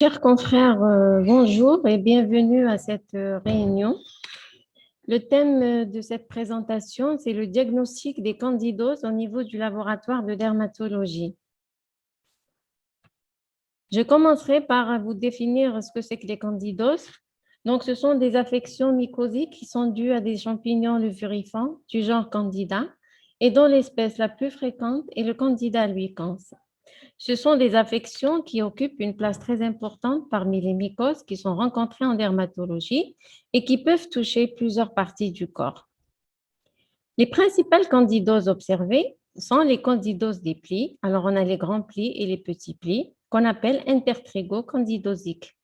Chers confrères, bonjour et bienvenue à cette réunion. Le thème de cette présentation, c'est le diagnostic des candidoses au niveau du laboratoire de dermatologie. Je commencerai par vous définir ce que c'est que les candidoses. Donc, ce sont des affections mycosiques qui sont dues à des champignons levurifants du genre Candida et dont l'espèce la plus fréquente est le Candida albicans. Ce sont des affections qui occupent une place très importante parmi les mycoses qui sont rencontrées en dermatologie et qui peuvent toucher plusieurs parties du corps. Les principales candidoses observées sont les candidoses des plis. Alors, on a les grands plis et les petits plis qu'on appelle intertrigocandidosiques.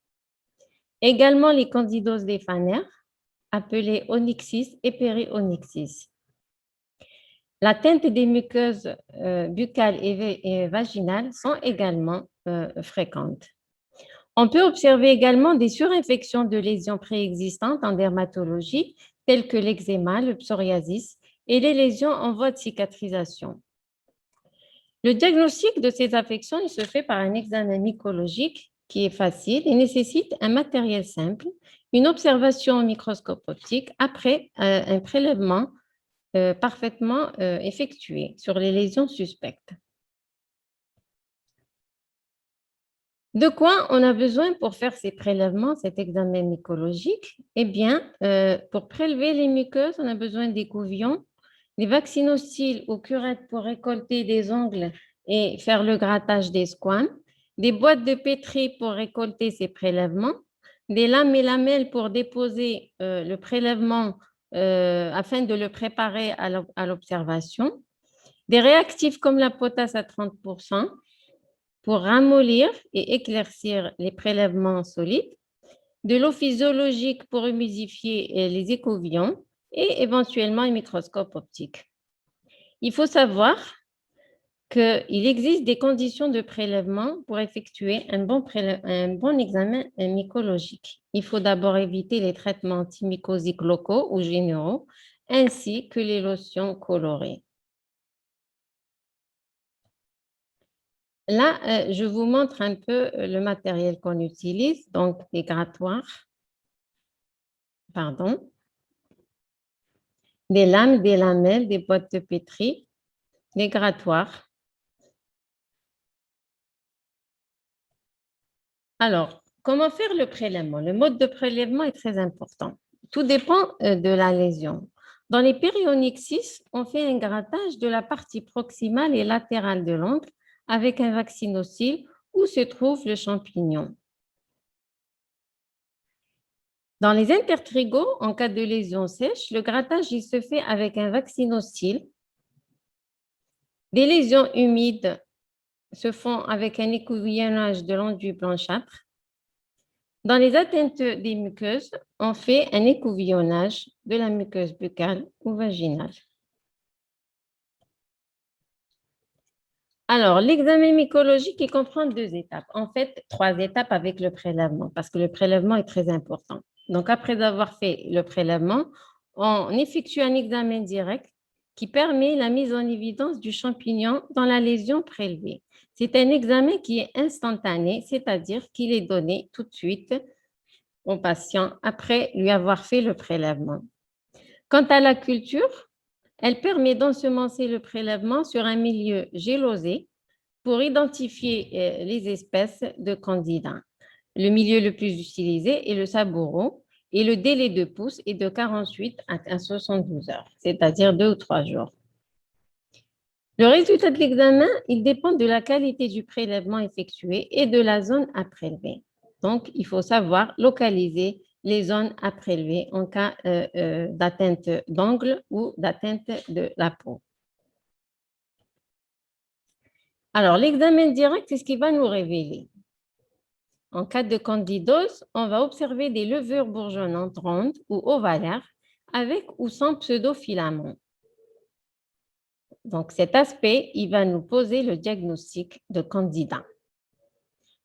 Également les candidoses des fanères, appelées onyxis et périonyxis. La teinte des muqueuses buccales et vaginales sont également fréquentes. On peut observer également des surinfections de lésions préexistantes en dermatologie, telles que l'eczéma, le psoriasis et les lésions en voie de cicatrisation. Le diagnostic de ces affections il se fait par un examen mycologique qui est facile et nécessite un matériel simple, une observation au microscope optique après un prélèvement parfaitement effectué sur les lésions suspectes. De quoi on a besoin pour faire ces prélèvements, cet examen mycologique? Eh bien, pour prélever les muqueuses, on a besoin d'écouvillons, des vaccinociles ou curettes pour récolter des ongles et faire le grattage des squames, des boîtes de pétri pour récolter ces prélèvements, des lames et lamelles pour déposer le prélèvement afin de le préparer à l'observation, des réactifs comme la potasse à 30%, pour ramollir et éclaircir les prélèvements solides, de l'eau physiologique pour humidifier les écouvillons et éventuellement un microscope optique. Il faut savoir qu'il existe des conditions de prélèvement pour effectuer un bon examen mycologique. Il faut d'abord éviter les traitements antimycosiques locaux ou généraux, ainsi que les lotions colorées. Là, je vous montre un peu le matériel qu'on utilise, donc des grattoirs, pardon, des lames, des lamelles, des boîtes de pétri, des grattoirs. Alors, comment faire le prélèvement? Le mode de prélèvement est très important. Tout dépend de la lésion. Dans les périonyxis, on fait un grattage de la partie proximale et latérale de l'ongle avec un vaccinocyle où se trouve le champignon. Dans les intertrigaux, en cas de lésion sèche, le grattage il se fait avec un vaccinocyle. Des lésions humides se font avec un écouvillonnage de l'enduit blanchâtre. Dans les atteintes des muqueuses, on fait un écouvillonnage de la muqueuse buccale ou vaginale. Alors, l'examen mycologique, il comprend deux étapes. En fait, trois étapes avec le prélèvement, parce que le prélèvement est très important. Donc, après avoir fait le prélèvement, on effectue un examen direct qui permet la mise en évidence du champignon dans la lésion prélevée. C'est un examen qui est instantané, c'est-à-dire qu'il est donné tout de suite au patient après lui avoir fait le prélèvement. Quant à la culture, elle permet d'ensemencer le prélèvement sur un milieu gélosé pour identifier les espèces de candidats. Le milieu le plus utilisé est le saburo et le délai de pousse est de 48 à 72 heures, c'est-à-dire 2 ou 3 jours. Le résultat de l'examen, il dépend de la qualité du prélèvement effectué et de la zone à prélever. Donc, il faut savoir localiser les zones à prélever en cas d'atteinte d'ongle ou d'atteinte de la peau. Alors, l'examen direct, c'est ce qui va nous révéler. En cas de candidose, on va observer des levures bourgeonnantes rondes ou ovalaires avec ou sans pseudofilaments. Donc, cet aspect, il va nous poser le diagnostic de candida.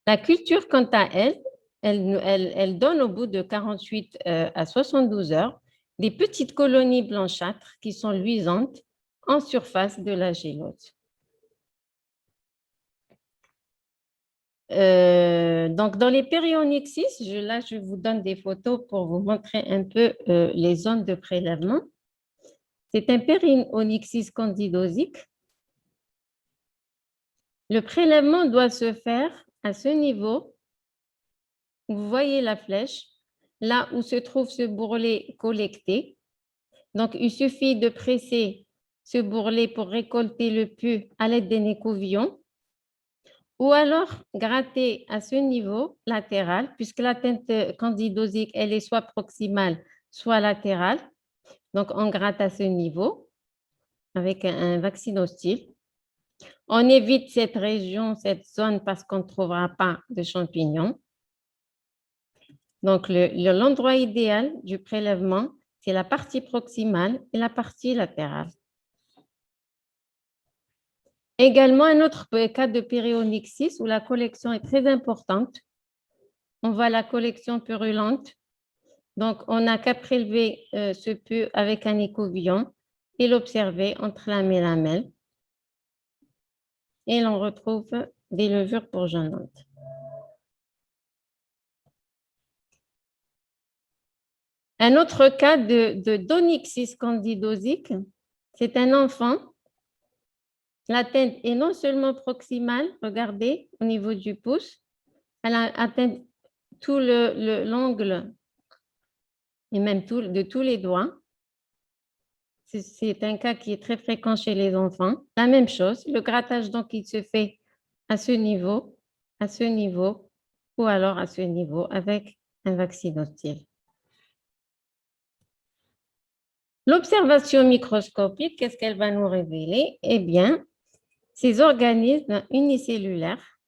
La culture, quant à elle, elle donne au bout de 48 à 72 heures des petites colonies blanchâtres qui sont luisantes en surface de la gélose. Donc, dans les périonyxis, là, je vous donne des photos pour vous montrer un peu les zones de prélèvement. C'est un périonyxis candidosique. Le prélèvement doit se faire à ce niveau. Vous voyez la flèche, là où se trouve ce bourrelet collecté. Donc, il suffit de presser ce bourrelet pour récolter le pus à l'aide d'un écouvillon, ou alors gratter à ce niveau latéral, puisque la teinte candidosique, elle est soit proximale, soit latérale. Donc, on gratte à ce niveau avec un vaccinostyle. On évite cette région, cette zone, parce qu'on ne trouvera pas de champignons. Donc, l'endroit idéal du prélèvement, c'est la partie proximale et la partie latérale. Également, un autre cas de périonyxis où la collection est très importante. On voit la collection purulente. Donc, on n'a qu'à prélever ce pus avec un écouvillon et l'observer entre la mélamelle. Et l'on retrouve des levures bourgeonnantes. Un autre cas de d'onyxis candidosique, c'est un enfant. La teinte est non seulement proximale, regardez, au niveau du pouce, elle a atteint tout l'ongle et même de tous les doigts. C'est un cas qui est très fréquent chez les enfants. La même chose, le grattage, donc, il se fait à ce niveau, ou alors à ce niveau avec un vaccinostyle. L'observation microscopique, qu'est-ce qu'elle va nous révéler? Eh bien, ces organismes unicellulaires,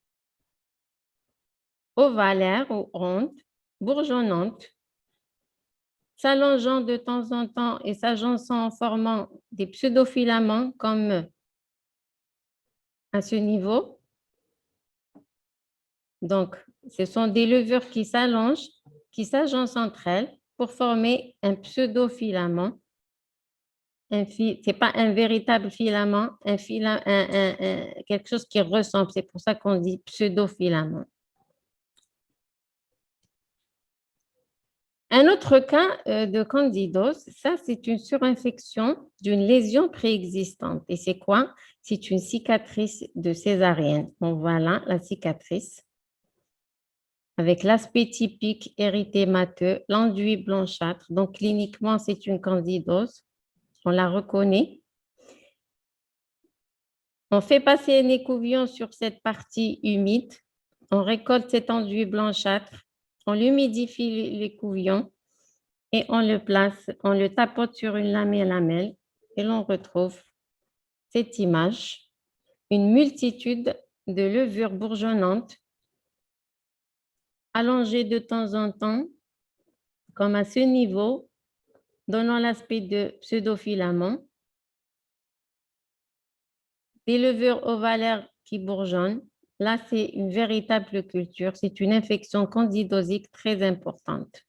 ovalaires ou rondes, bourgeonnantes, s'allongeant de temps en temps et s'agençant en formant des pseudofilaments comme à ce niveau. Donc, ce sont des levures qui s'allongent, qui s'agencent entre elles pour former un pseudofilament. Ce n'est pas un véritable filament, quelque chose qui ressemble. C'est pour ça qu'on dit pseudofilament. Un autre cas de candidose, ça c'est une surinfection d'une lésion préexistante. Et c'est quoi? C'est une cicatrice de césarienne. Donc voilà la cicatrice avec l'aspect typique érythémateux, l'enduit blanchâtre. Donc cliniquement, c'est une candidose. On la reconnaît. On fait passer un écouvillon sur cette partie humide. On récolte cet enduit blanchâtre. On l'humidifie l'écouvillon et on le place, on le tapote sur une lamelle et l'on retrouve cette image, une multitude de levures bourgeonnantes allongées de temps en temps, comme à ce niveau, donnant l'aspect de pseudofilaments, des levures ovalaires qui bourgeonnent. Là, c'est une véritable culture, c'est une infection candidosique très importante.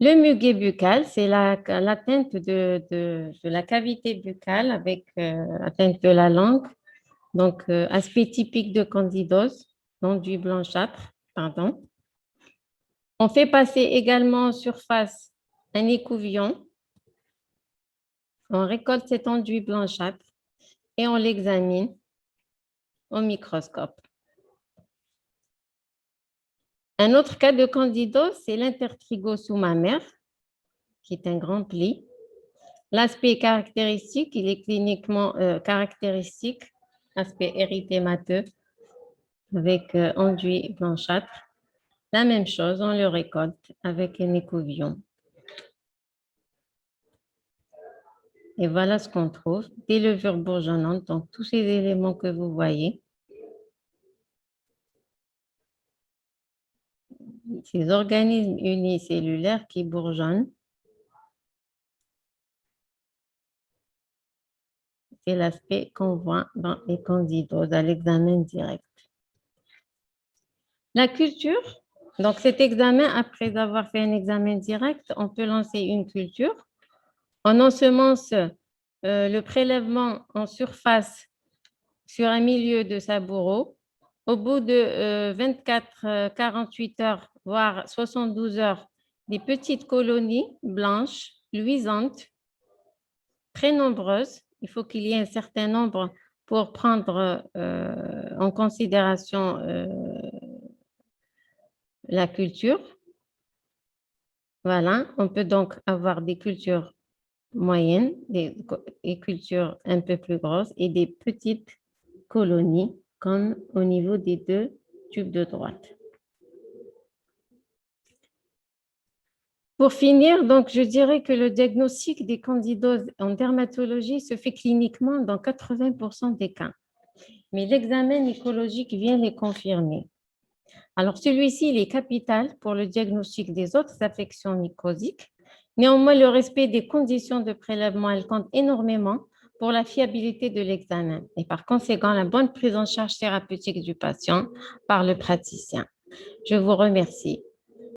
Le muguet buccal, c'est l'atteinte de la cavité buccale avec atteinte de la langue. Donc, aspect typique de candidose, enduit blanchâtre, pardon. On fait passer également en surface un écouvillon. On récolte cet enduit blanchâtre et on l'examine au microscope. Un autre cas de candidose, c'est l'intertrigosome-mammaire, qui est un grand pli. L'aspect caractéristique, il est cliniquement caractéristique, aspect érythémateux avec enduit blanchâtre. La même chose, on le récolte avec un écouvillon. Et voilà ce qu'on trouve, des levures bourgeonnantes, donc tous ces éléments que vous voyez. Ces organismes unicellulaires qui bourgeonnent. C'est l'aspect qu'on voit dans les candidoses à l'examen direct. La culture, donc cet examen, après avoir fait un examen direct, on peut lancer une culture. On ensemence le prélèvement en surface sur un milieu de sa bourreau. Au bout de 24-48 heures, voire 72 heures, des petites colonies blanches, luisantes, très nombreuses. Il faut qu'il y ait un certain nombre pour prendre en considération la culture. Voilà, on peut donc avoir des cultures moyennes, des cultures un peu plus grosses et des petites colonies, comme au niveau des deux tubes de droite. Pour finir, donc, je dirais que le diagnostic des candidoses en dermatologie se fait cliniquement dans 80% des cas, mais l'examen mycologique vient les confirmer. Alors, celui-ci, il est capital pour le diagnostic des autres affections mycosiques. Néanmoins, le respect des conditions de prélèvement, elle compte énormément pour la fiabilité de l'examen et par conséquent, la bonne prise en charge thérapeutique du patient par le praticien. Je vous remercie.